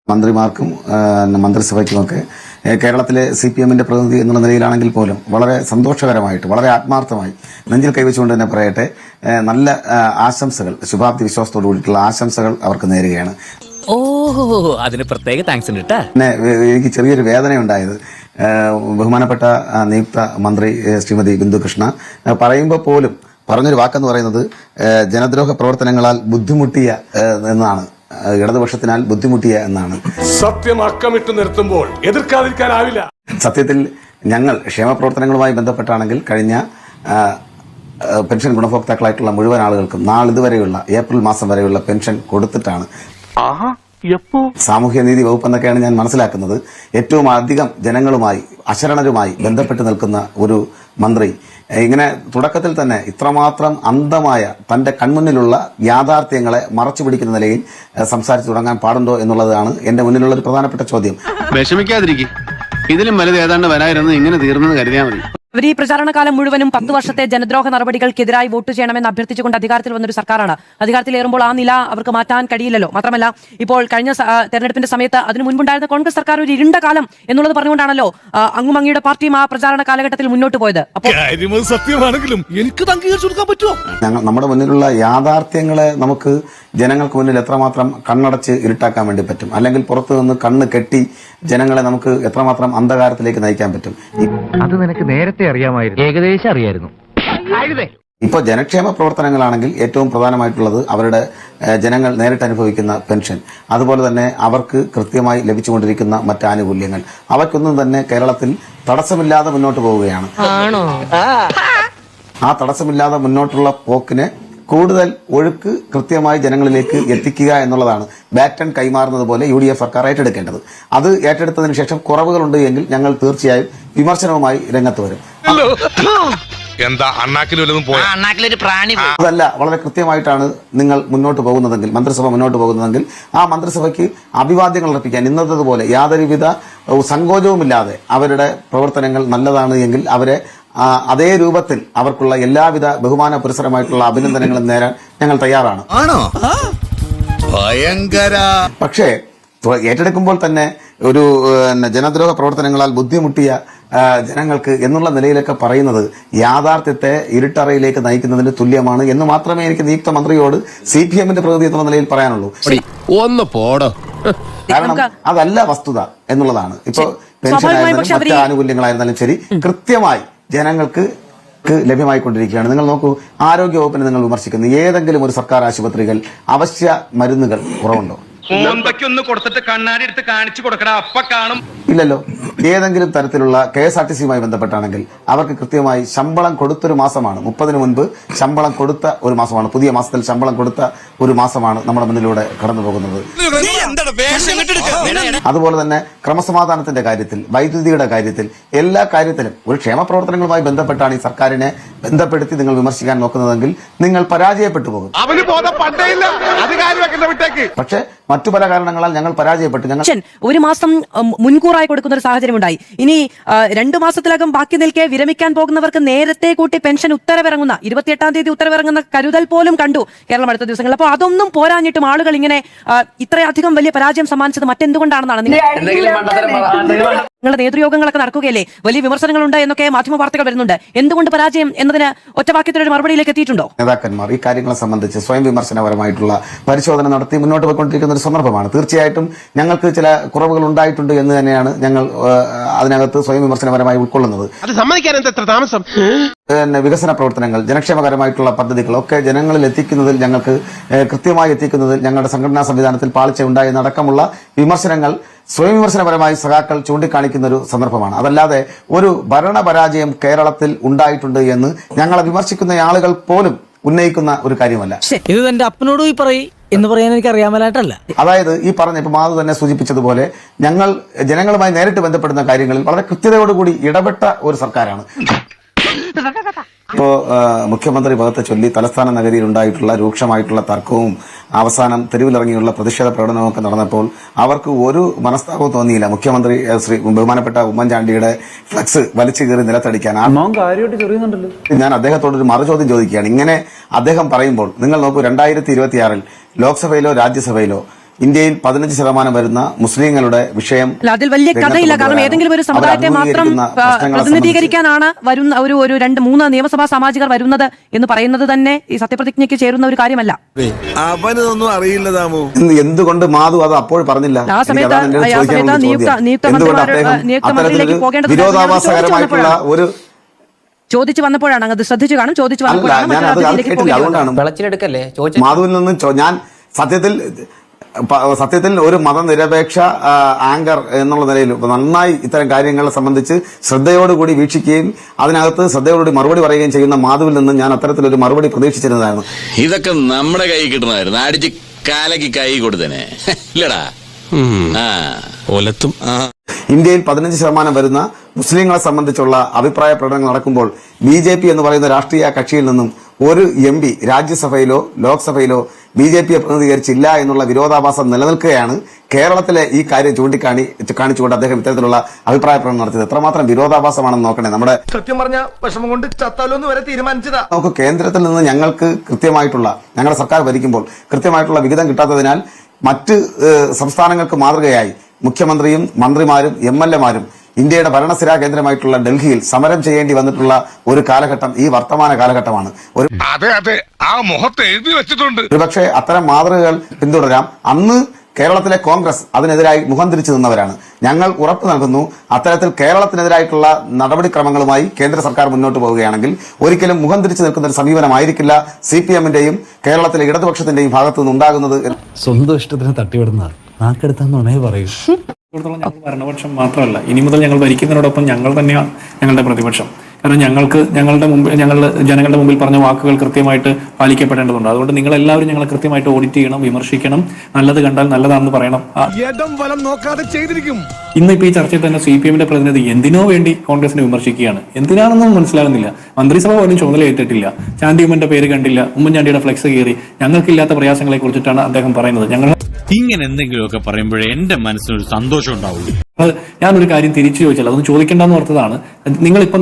മന്ത്രിമാർക്കും മന്ത്രിസഭയ്ക്കുമൊക്കെ കേരളത്തിലെ CPM-ന്റെ പ്രതിനിധി എന്നുള്ള നിലയിലാണെങ്കിൽ പോലും വളരെ സന്തോഷകരമായിട്ട് വളരെ ആത്മാർത്ഥമായി നെഞ്ചിൽ കൈവച്ചുകൊണ്ട് തന്നെ പറയട്ടെ, നല്ല ആശംസകൾ, ശുഭാപ്തി വിശ്വാസത്തോടു കൂടിയിട്ടുള്ള ആശംസകൾ അവർക്ക് നേരുകയാണ്. അതിന് പ്രത്യേക താങ്ക്സ് ഉണ്ട് കേട്ടോ. പിന്നെ എനിക്ക് ചെറിയൊരു വേദനയുണ്ടായത് ബഹുമാനപ്പെട്ട നിയുക്ത മന്ത്രി ശ്രീമതി ബിന്ദു കൃഷ്ണ പറയുമ്പോൾ പോലും പറഞ്ഞൊരു വാക്കെന്ന് പറയുന്നത് ജനദ്രോഹ പ്രവർത്തനങ്ങളാൽ ബുദ്ധിമുട്ടിയ എന്നാണ്, ഇടതുപക്ഷത്തിനാൽ ബുദ്ധിമുട്ടിയ എന്നാണ്. സത്യം അക്കമിട്ട് നിർത്തുമ്പോൾ എതിർക്കാതിരിക്കാനാവില്ല. സത്യത്തിൽ ഞങ്ങൾ ക്ഷേമപ്രവർത്തനങ്ങളുമായി ബന്ധപ്പെട്ടാണെങ്കിൽ കഴിഞ്ഞ പെൻഷൻ ഗുണഭോക്താക്കളായിട്ടുള്ള മുഴുവൻ ആളുകൾക്കും നാളിതുവരെയുള്ള ഏപ്രിൽ മാസം വരെയുള്ള പെൻഷൻ കൊടുത്തിട്ടാണ്. സാമൂഹ്യനീതി വകുപ്പ് എന്നൊക്കെയാണ് ഞാൻ മനസ്സിലാക്കുന്നത്. ഏറ്റവും അധികം ജനങ്ങളുമായി അശരണരുമായി ബന്ധപ്പെട്ട് നിൽക്കുന്ന ഒരു മന്ത്രി ഇങ്ങനെ തുടക്കത്തിൽ തന്നെ ഇത്രമാത്രം അന്ധമായ തന്റെ കൺമുന്നിലുള്ള യാഥാർത്ഥ്യങ്ങളെ മറച്ചു പിടിക്കുന്ന നിലയിൽ സംസാരിച്ചു തുടങ്ങാൻ പാടുണ്ടോ എന്നുള്ളതാണ് എന്റെ മുന്നിലുള്ള ഒരു പ്രധാനപ്പെട്ട ചോദ്യം. വിഷമിക്കാതിരിക്കും, ഇതിലും വലുത് ഏതാണ്ട് വരായിരുന്നു, ഇങ്ങനെ തീർന്നെന്ന് കരുതിയാൽ മതി. ഇവർ ഈ പ്രചാരണകാലം മുഴുവനും 10 വർഷത്തെ ജനദ്രോഹ നടപടികൾക്കെതിരായി വോട്ട് ചെയ്യണമെന്ന് അഭ്യർത്ഥിച്ചുകൊണ്ട് അധികാരത്തിൽ വന്നൊരു സർക്കാരാണ്. അധികാരത്തിലേറുമ്പോൾ ആ നില അവർക്ക് മാറ്റാൻ കഴിയില്ലല്ലോ. മാത്രമല്ല, ഇപ്പോൾ കഴിഞ്ഞ തെരഞ്ഞെടുപ്പിന്റെ സമയത്ത് അതിനു മുൻപുണ്ടായിരുന്ന കോൺഗ്രസ് സർക്കാർ ഒരു ഇരുണ്ട കാലം എന്നുള്ളത് പറഞ്ഞുകൊണ്ടാണല്ലോ അങ്ങും അങ്ങയുടെ പാർട്ടിയും ആ പ്രചാരണ കാലഘട്ടത്തിൽ മുന്നോട്ട് പോയത്. അപ്പോൾ സത്യമാണെങ്കിലും എനിക്ക് അംഗീകരിച്ചു കൊടുക്കാൻ പറ്റുമോ? നമ്മുടെ മുന്നിലുള്ള യാഥാർത്ഥ്യങ്ങളെ നമുക്ക് ജനങ്ങൾക്ക് മുന്നിൽ എത്രമാത്രം കണ്ണടച്ച് ഇരുട്ടാക്കാൻ വേണ്ടി പറ്റും, അല്ലെങ്കിൽ പുറത്തു നിന്ന് കണ്ണ് കെട്ടി ജനങ്ങളെ നമുക്ക് എത്രമാത്രം അന്ധകാരത്തിലേക്ക് നയിക്കാൻ പറ്റും. അത് നിനക്ക് നേരത്തെ അറിയാമായിരുന്നു, ഏകദേശം അറിയായിരുന്നു. ഇപ്പോൾ ജനക്ഷേമ പ്രവർത്തനങ്ങളാണെങ്കിൽ ഏറ്റവും പ്രധാനമായിട്ടുള്ളത് അവരുടെ ജനങ്ങൾ നേരിട്ട് അനുഭവിക്കുന്ന പെൻഷൻ, അതുപോലെ തന്നെ അവർക്ക് കൃത്യമായി ലഭിച്ചുകൊണ്ടിരിക്കുന്ന മറ്റ് ആനുകൂല്യങ്ങൾ, അവയ്ക്കൊന്നും തന്നെ കേരളത്തിൽ തടസ്സമില്ലാതെ മുന്നോട്ട് പോവുകയാണ്. ആ തടസ്സമില്ലാതെ മുന്നോട്ടുള്ള പോക്കിന് കൂടുതൽ ഒഴുക്ക് കൃത്യമായി ജനങ്ങളിലേക്ക് എത്തിക്കുക എന്നുള്ളതാണ് ബാറ്റൺ കൈമാറുന്നത് പോലെ UDF സർക്കാർ ഏറ്റെടുക്കേണ്ടത്. അത് ഏറ്റെടുത്തതിന് ശേഷം കുറവുകളുണ്ട് എങ്കിൽ ഞങ്ങൾ തീർച്ചയായും വിമർശനവുമായി രംഗത്ത് വരും. അതല്ല, വളരെ കൃത്യമായിട്ടാണ് നിങ്ങൾ മുന്നോട്ട് പോകുന്നതെങ്കിൽ, മന്ത്രിസഭ മുന്നോട്ട് പോകുന്നതെങ്കിൽ ആ മന്ത്രിസഭയ്ക്ക് അഭിവാദ്യങ്ങൾ അർപ്പിക്കാൻ ഇന്നത്തേതുപോലെ യാതൊരുവിധ സങ്കോചവുമില്ലാതെ അവരുടെ പ്രവർത്തനങ്ങൾ നല്ലതാണ് എങ്കിൽ അവരെ അതേ രൂപത്തിൽ അവർക്കുള്ള എല്ലാവിധ ബഹുമാന പുരസ്സരമായിട്ടുള്ള അഭിനന്ദനങ്ങളും നേരാൻ ഞങ്ങൾ തയ്യാറാണ്. പക്ഷേ ഏറ്റെടുക്കുമ്പോൾ തന്നെ ഒരു ജനദ്രോഹ പ്രവർത്തനങ്ങളാൽ ബുദ്ധിമുട്ടിയ ജനങ്ങൾക്ക് എന്നുള്ള നിലയിലൊക്കെ പറയുന്നത് യാഥാർത്ഥ്യത്തെ ഇരുട്ടറയിലേക്ക് നയിക്കുന്നതിന് തുല്യമാണ് എന്ന് മാത്രമേ എനിക്ക് നിയുക്ത മന്ത്രിയോട് CPM-ന്റെ പ്രതിനിധി എന്ന നിലയിൽ പറയാനുള്ളൂ. കാരണം അതല്ല വസ്തുത എന്നുള്ളതാണ്. ഇപ്പൊ പെൻഷനായിരുന്നാലും മറ്റ് ആനുകൂല്യങ്ങളായിരുന്നാലും ശരി കൃത്യമായി ജനങ്ങൾക്ക് ലഭ്യമായിക്കൊണ്ടിരിക്കുകയാണ്. നിങ്ങൾ നോക്കൂ, ആരോഗ്യ വകുപ്പിനെ നിങ്ങൾ വിമർശിക്കുന്നു. ഏതെങ്കിലും ഒരു സർക്കാർ ആശുപത്രികൾ അവശ്യ മരുന്നുകൾ കുറവുണ്ടോ? കൊടുത്തിട്ട് കണ്ണാടി എടുത്ത് കാണിച്ചു കൊടുക്കടാ, അപ്പ കാണും. ഇല്ലല്ലോ. ഏതെങ്കിലും തരത്തിലുള്ള KSRTC-യുമായി ബന്ധപ്പെട്ടാണെങ്കിൽ അവർക്ക് കൃത്യമായി ശമ്പളം കൊടുത്തൊരു മാസമാണ്, 30-ന് മുൻപ് ശമ്പളം കൊടുത്ത ഒരു മാസമാണ്, പുതിയ മാസത്തിൽ ശമ്പളം കൊടുത്ത ഒരു മാസമാണ് നമ്മുടെ മുന്നിലൂടെ കടന്നു പോകുന്നത്. അതുപോലെ തന്നെ ക്രമസമാധാനത്തിന്റെ കാര്യത്തിൽ, വൈദ്യുതിയുടെ കാര്യത്തിൽ, എല്ലാ കാര്യത്തിലും ഒരു ക്ഷേമ പ്രവർത്തനങ്ങളുമായി ബന്ധപ്പെട്ടാണ് ഈ സർക്കാരിനെ ബന്ധപ്പെടുത്തി നിങ്ങൾ വിമർശിക്കാൻ നോക്കുന്നതെങ്കിൽ നിങ്ങൾ പരാജയപ്പെട്ടു പോകും. പക്ഷേ മറ്റു പല കാരണങ്ങളാൽ ഞങ്ങൾ പരാജയപ്പെട്ടു. ഞങ്ങൾ ഒരു മാസം മുൻകൂറായി കൊടുക്കുന്ന ഒരു സാഹചര്യം ഉണ്ടായി. ഇനി 2 മാസത്തിലകം ബാക്കി നിൽക്കെ വിരമിക്കാൻ പോകുന്നവർക്ക് നേരത്തെ കൂട്ടി പെൻഷൻ ഉത്തരവിറങ്ങുന്ന 28-ാം തീയതി ഉത്തരവിറങ്ങുന്ന കരുതൽ പോലും കണ്ടു കേരളം അടുത്ത ദിവസങ്ങളിൽ. അപ്പോൾ അതൊന്നും പോരാഞ്ഞിട്ടും ആളുകൾ ഇങ്ങനെ ഇത്രയധികം വലിയ പരാജയം സമ്മാനിച്ചത് മറ്റെന്തുകൊണ്ടാണെന്നാണ് നിങ്ങളുടെ നേതൃയോഗങ്ങളൊക്കെ നടക്കുകയല്ലേ, വലിയ വിമർശനങ്ങളുണ്ട് എന്നൊക്കെ മാധ്യമ വാർത്തകൾ വരുന്നുണ്ട്. എന്തുകൊണ്ട് പരാജയം എന്നതിന് ഒറ്റവാക്യത്തിലൊരു മറുപടിയിലേക്ക് എത്തിയിട്ടുണ്ടോ? നേതാക്കന്മാർ ഈ കാര്യങ്ങളെ സംബന്ധിച്ച് സ്വയം വിമർശനപരമായിട്ടുള്ള പരിശോധന നടത്തി മുന്നോട്ട് പോയിക്കൊണ്ടിരിക്കുന്ന ഒരു സന്ദർഭമാണ്. തീർച്ചയായിട്ടും ഞങ്ങൾക്ക് ചില കുറവുകൾ ഉണ്ടായിട്ടുണ്ട് എന്ന് തന്നെയാണ് ഞങ്ങൾ അതിനകത്ത് സ്വയം വിമർശനപരമായി ഉൾക്കൊള്ളുന്നത്. വികസന പ്രവർത്തനങ്ങൾ, ജനക്ഷേമകരമായിട്ടുള്ള പദ്ധതികളൊക്കെ ജനങ്ങളിൽ എത്തിക്കുന്നതിൽ ഞങ്ങൾക്ക് കൃത്യമായി എത്തിക്കുന്നതിൽ ഞങ്ങളുടെ സംഘടനാ സംവിധാനത്തിൽ പാളിച്ച ഉണ്ടായെന്നടക്കമുള്ള വിമർശനങ്ങൾ സ്വയം വിമർശനപരമായി സഖാക്കൾ ചൂണ്ടിക്കാണിക്കുന്ന ഒരു സന്ദർഭമാണ്. അതല്ലാതെ ഒരു ഭരണപരാജയം കേരളത്തിൽ ഉണ്ടായിട്ടുണ്ട് എന്ന് ഞങ്ങളെ വിമർശിക്കുന്ന ആളുകൾ പോലും ഉന്നയിക്കുന്ന ഒരു കാര്യമല്ല. ഇത് എന്റെ അപ്പനോട് എന്ന് പറയാൻ എനിക്ക് അറിയാമലായിട്ടല്ല. അതായത് ഈ പറഞ്ഞ ഇപ്പൊ മാധു തന്നെ സൂചിപ്പിച്ചതുപോലെ ഞങ്ങൾ ജനങ്ങളുമായി നേരിട്ട് ബന്ധപ്പെടുന്ന കാര്യങ്ങളിൽ വളരെ കൃത്യതയോടുകൂടി ഇടപെട്ട ഒരു സർക്കാരാണ്. ഇപ്പോ മുഖ്യമന്ത്രി പദത്തെ ചൊല്ലി തലസ്ഥാന നഗരിയിൽ ഉണ്ടായിട്ടുള്ള രൂക്ഷമായിട്ടുള്ള തർക്കവും അവസാനം തെരുവിലിറങ്ങിയുള്ള പ്രതിഷേധ പ്രകടനവും ഒക്കെ നടന്നപ്പോൾ അവർക്ക് ഒരു മനസ്താപവും തോന്നിയില്ല. മുഖ്യമന്ത്രി ബഹുമാനപ്പെട്ട ഉമ്മൻചാണ്ടിയുടെ ഫ്ലക്സ് വലിച്ചു കയറി നിലത്തടിക്കാൻ. ഞാൻ അദ്ദേഹത്തോട് ഒരു മറുചോദ്യം ചോദിക്കുകയാണ്. ഇങ്ങനെ അദ്ദേഹം പറയുമ്പോൾ നിങ്ങൾ നോക്കൂ, 2026-ൽ ലോക്സഭയിലോ രാജ്യസഭയിലോ ഇന്ത്യയിൽ 15% വരുന്ന മുസ്ലിങ്ങളുടെ വിഷയം അല്ല, അതിൽ വലിയ കഥയില്ല. കാരണം ഏതെങ്കിലും ഒരു സമുദായത്തെ മാത്രം പ്രതിനിധീകരിക്കാനാണ് വരുന്ന ഒരു 2-3 നിയമസഭാ സാമാജികർ വരുന്നത് എന്ന് പറയുന്നത് തന്നെ ഈ സത്യപ്രതിജ്ഞയ്ക്ക് ചേരുന്ന ഒരു കാര്യമല്ല. അവനൊന്നും അറിയില്ല താമോ. എന്തുകൊണ്ട് മാധു അത് അപ്പോൾ പറഞ്ഞില്ല? ആ സമയത്ത് നിയുക്ത മന്ത്രിമാരിലേക്ക് പോകേണ്ടത് വിരോധാഭാസകരമായിട്ടുള്ള ഒരു ചോദിച്ചു വന്നപ്പോഴാണ് അത് ശ്രദ്ധിച്ചു കാണും. ചോദിച്ചു വന്നപ്പോഴാണ് വിളച്ചിലെടുക്കല്ലേ മാധുവിൽ നിന്ന് ഞാൻ സത്യത്തിൽ ഒരു മതനിരപേക്ഷ ആങ്കർ എന്നുള്ള നിലയിൽ നന്നായി ഇത്തരം കാര്യങ്ങളെ സംബന്ധിച്ച് ശ്രദ്ധയോടുകൂടി വീക്ഷിക്കുകയും അതിനകത്ത് ശ്രദ്ധയോടുകൂടി മറുപടി പറയുകയും ചെയ്യുന്ന മാധുവിൽ നിന്ന് ഞാൻ അത്തരത്തിലൊരു മറുപടി പ്രതീക്ഷിച്ചിരുന്നതായിരുന്നു. ഇതൊക്കെ നമ്മുടെ കൈ കിട്ടണമായിരുന്നു. അടിച്ച് കാലക്ക് കൈ കൊടുത്തനെ ഇല്ലടാ. ഒലത്തും ഇന്ത്യയിൽ 15% വരുന്ന മുസ്ലിങ്ങളെ സംബന്ധിച്ചുള്ള അഭിപ്രായ പ്രകടനങ്ങൾ നടക്കുമ്പോൾ BJP എന്ന് പറയുന്ന രാഷ്ട്രീയ കക്ഷിയിൽ നിന്നും ഒരു MP രാജ്യസഭയിലോ ലോക്സഭയിലോ BJPയെ പ്രതിനിധീകരിച്ചില്ല എന്നുള്ള വിരോധാഭാസം നിലനിൽക്കുകയാണ്. കേരളത്തിലെ ഈ കാര്യം കാണിച്ചുകൊണ്ട് അദ്ദേഹം ഇത്തരത്തിലുള്ള അഭിപ്രായ പ്രകടനം നടത്തിയത് എത്രമാത്രം വിരോധാഭാസമാണെന്ന് നോക്കണേ. നമ്മുടെ സത്യം പറഞ്ഞ വിഷമം കൊണ്ട് ചത്താലോന്ന് വരെ തീരുമാനിച്ചതാ. നമുക്ക് കേന്ദ്രത്തിൽ നിന്ന് ഞങ്ങൾക്ക് ഞങ്ങളുടെ സർക്കാർ ഭരിക്കുമ്പോൾ കൃത്യമായിട്ടുള്ള വിഹിതം കിട്ടാത്തതിനാൽ മറ്റ് സംസ്ഥാനങ്ങൾക്ക് മാതൃകയായി മുഖ്യമന്ത്രിയും മന്ത്രിമാരും MLA-മാരും ഇന്ത്യയുടെ ഭരണസ്ഥിരാ കേന്ദ്രമായിട്ടുള്ള ഡൽഹിയിൽ സമരം ചെയ്യേണ്ടി വന്നിട്ടുള്ള ഒരു കാലഘട്ടം ഈ വർത്തമാന കാലഘട്ടമാണ്. ഒരുപക്ഷെ അത്തരം മാതൃകകൾ പിന്തുടരാം. അന്ന് കേരളത്തിലെ കോൺഗ്രസ് അതിനെതിരായി മുഖം തിരിച്ചു നിന്നവരാണ്. ഞങ്ങൾ ഉറപ്പു നൽകുന്നു, അത്തരത്തിൽ കേരളത്തിനെതിരായിട്ടുള്ള നടപടിക്രമങ്ങളുമായി കേന്ദ്ര സർക്കാർ മുന്നോട്ട് പോവുകയാണെങ്കിൽ ഒരിക്കലും മുഖം തിരിച്ചു നിൽക്കുന്ന ഒരു സമീപനമായിരിക്കില്ല CPM-ന്റെയും കേരളത്തിലെ ഇടതുപക്ഷത്തിന്റെയും ഭാഗത്തു നിന്നുണ്ടാകുന്നത്. സ്വന്തം ഇഷ്ടത്തിന് തട്ടിവിടുന്ന നാക്കെടുത്താന്നുണേ പറയൂ. ഞങ്ങൾ ഭരണപക്ഷം മാത്രമല്ല, ഇനി മുതൽ ഞങ്ങൾ ഭരിക്കുന്നതിനോടൊപ്പം ഞങ്ങൾ തന്നെയാണ് ഞങ്ങളുടെ പ്രതിപക്ഷം. കാരണം ജനങ്ങളുടെ മുമ്പിൽ പറഞ്ഞ വാക്കുകൾ കൃത്യമായിട്ട് പാലിക്കപ്പെടേണ്ടതുണ്ട്. അതുകൊണ്ട് നിങ്ങൾ എല്ലാവരും ഞങ്ങളെ കൃത്യമായിട്ട് ഓഡിറ്റ് ചെയ്യണം, വിമർശിക്കണം, നല്ലത് കണ്ടാൽ നല്ലതാണെന്ന് പറയണം. ഇന്നിപ്പോ ഈ ചർച്ചയിൽ തന്നെ CPM-ന്റെ പ്രതിനിധി എന്തിനോ വേണ്ടി കോൺഗ്രസിനെ വിമർശിക്കുകയാണ്. എന്തിനാണെന്നും മനസ്സിലാകുന്നില്ല. മന്ത്രിസഭ പോലും ചുമതല ഏറ്റിട്ടില്ല. ചാണ്ടിയുമ്മന്റെ പേര് കണ്ടില്ല. ഉമ്മൻചാണ്ടിയുടെ ഫ്ലെക്സ് കയറി. ഞങ്ങൾക്കില്ലാത്ത പ്രയാസങ്ങളെ കുറിച്ചിട്ടാണ് അദ്ദേഹം പറയുന്നത്. ഞങ്ങൾ ഇങ്ങനെ എന്തെങ്കിലുമൊക്കെ പറയുമ്പോഴേ എന്റെ മനസ്സിനൊരു സന്തോഷം ഉണ്ടാവുള്ളൂ. ഞാനൊരു കാര്യം തിരിച്ചു ചോദിച്ചാൽ അതൊന്നും ചോദിക്കേണ്ടെന്ന് ഓർത്തതാണ്. നിങ്ങളിപ്പോൾ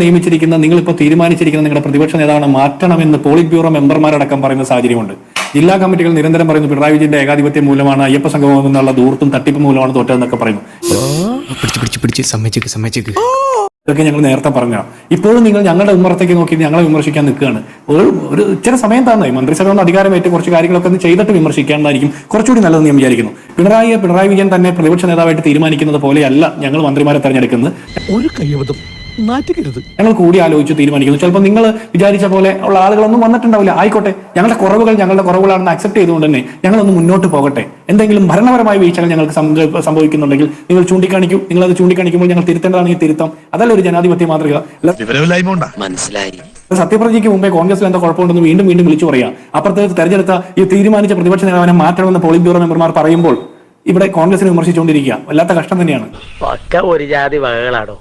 തീരുമാനിച്ചിരിക്കുന്ന നിങ്ങളുടെ പ്രതിപക്ഷ നേതാവിനെ മാറ്റണമെന്ന് പോളിറ്റ് ബ്യൂറോ മെമ്പർമാരടക്കം പറയുന്ന സാഹചര്യമുണ്ട്. ജില്ലാ കമ്മിറ്റികൾ നിരന്തരം പറയുന്നു പിണറായി വിജയന്റെ ഏകാധിപത്യം മൂലമാണ്, അയ്യപ്പ സംഗമം എന്നുള്ള ദൂർത്തും തട്ടിപ്പ് മൂലമാണ് തോറ്റതെന്നൊക്കെ പറയുന്നു. ഇതൊക്കെ ഞങ്ങൾ നേരത്തെ പറഞ്ഞതാണ്. ഇപ്പോഴും നിങ്ങൾ ഞങ്ങളുടെ ഉമ്മറത്തേക്ക് നോക്കി ഞങ്ങളെ വിമർശിക്കാൻ നിൽക്കുകയാണ്. ഒരു ചില സമയം തന്നെ മന്ത്രിസഭ ഒന്ന് അധികാരമേറ്റ് കുറച്ച് കാര്യങ്ങളൊക്കെ ഒന്ന് ചെയ്തിട്ട് വിമർശിക്കാനായിരിക്കും കുറച്ചുകൂടി നല്ലതെന്ന് ഞാൻ വിചാരിക്കുന്നു. പിണറായി വിജയൻ തന്നെ പ്രതിപക്ഷ നേതാവായിട്ട് തീരുമാനിക്കുന്നത് പോലെയല്ല ഞങ്ങൾ മന്ത്രിമാരെ തെരഞ്ഞെടുക്കുന്നത്. ഒരു കയ്യബദ്ധം നാറ്റിക്കരുത്. ഞങ്ങൾ കൂടി ആലോചിച്ച് തീരുമാനിക്കുന്നു. ചിലപ്പോൾ നിങ്ങൾ വിചാരിച്ച പോലെ ഉള്ള ആളുകളൊന്നും വന്നിട്ടുണ്ടാവില്ല. ആയിക്കോട്ടെ, ഞങ്ങളുടെ കുറവുകളാണെന്ന് അക്സെപ്റ്റ് ചെയ്തുകൊണ്ട് തന്നെ ഞങ്ങളൊന്ന് മുന്നോട്ട് പോകട്ടെ. എന്തെങ്കിലും ഭരണപരമായ വീഴ്ചകൾ ഞങ്ങൾക്ക് സംഭവിക്കുന്നുണ്ടെങ്കിൽ നിങ്ങൾ ചൂണ്ടിക്കാണിക്കൂ. നിങ്ങളത് ചൂണ്ടിക്കാണിക്കുമ്പോൾ ഞങ്ങൾ തിരുത്തേണ്ടതാണെങ്കിൽ തിരുത്താം. അതല്ല ഒരു ജനാധിപത്യ മാതൃക. മനസ്സിലായി. സത്യപ്രതിജ്ഞയ്ക്ക് മുമ്പേ കോൺഗ്രസിൽ എന്താ കുഴപ്പമുണ്ടെന്ന് വീണ്ടും വിളിച്ചു പറയാം. അപ്പുറത്ത് തെരഞ്ഞെടുത്ത ഈ തീരുമാനിച്ച പ്രതിപക്ഷ നേതാവിനെ മാറ്റണമെന്ന് പോളിറ്റ് ബ്യൂറോ മെമ്പർമാർ പറയുമ്പോൾ ഇവിടെ കോൺഗ്രസിനെ വിമർശിച്ചുകൊണ്ടിരിക്കുക വല്ലാത്ത കഷ്ടം തന്നെയാണ്. ഒരു ജാതി വകകളാണോ?